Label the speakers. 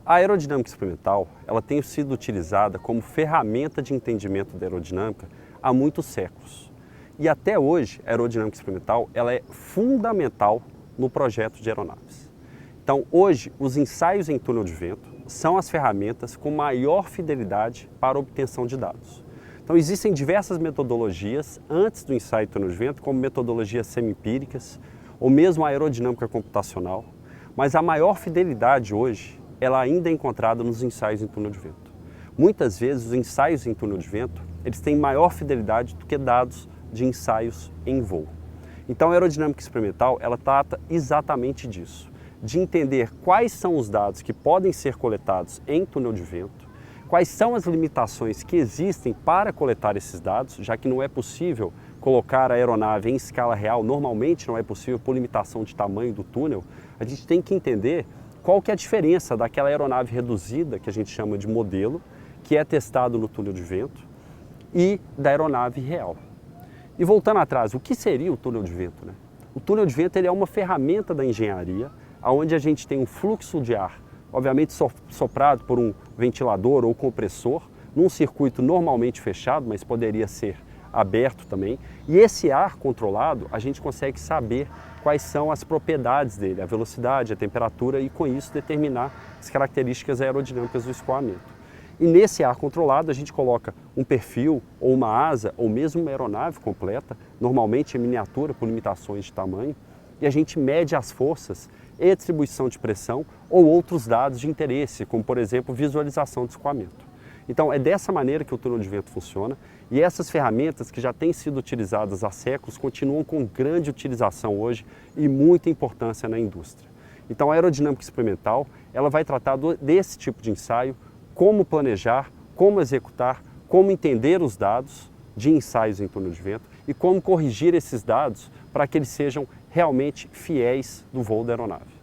Speaker 1: A aerodinâmica experimental, ela tem sido utilizada como ferramenta de entendimento da aerodinâmica há muitos séculos. E até hoje, a aerodinâmica experimental, ela é fundamental no projeto de aeronaves. Então, hoje, os ensaios em túnel de vento são as ferramentas com maior fidelidade para a obtenção de dados. Então, existem diversas metodologias antes do ensaio em túnel de vento, como metodologias semi-empíricas ou mesmo a aerodinâmica computacional, mas a maior fidelidade hoje ela ainda é encontrada nos ensaios em túnel de vento. Muitas vezes os ensaios em túnel de vento eles têm maior fidelidade do que dados de ensaios em voo. Então a aerodinâmica experimental ela trata exatamente disso, de entender quais são os dados que podem ser coletados em túnel de vento, quais são as limitações que existem para coletar esses dados, já que não é possível colocar a aeronave em escala real, normalmente não é possível por limitação de tamanho do túnel, a gente tem que entender qual que é a diferença daquela aeronave reduzida, que a gente chama de modelo, que é testado no túnel de vento, e da aeronave real. E voltando atrás, o que seria o túnel de vento, né? O túnel de vento ele é uma ferramenta da engenharia, onde a gente tem um fluxo de ar, obviamente soprado por um ventilador ou compressor, num circuito normalmente fechado, mas poderia ser aberto também, e esse ar controlado a gente consegue saber quais são as propriedades dele, a velocidade, a temperatura e com isso determinar as características aerodinâmicas do escoamento. E nesse ar controlado a gente coloca um perfil ou uma asa ou mesmo uma aeronave completa, normalmente em miniatura por limitações de tamanho, e a gente mede as forças e distribuição de pressão ou outros dados de interesse, como por exemplo visualização de escoamento. Então é dessa maneira que o túnel de vento funciona e essas ferramentas que já têm sido utilizadas há séculos continuam com grande utilização hoje e muita importância na indústria. Então a aerodinâmica experimental ela vai tratar desse tipo de ensaio, como planejar, como executar, como entender os dados de ensaios em túnel de vento e como corrigir esses dados para que eles sejam realmente fiéis do voo da aeronave.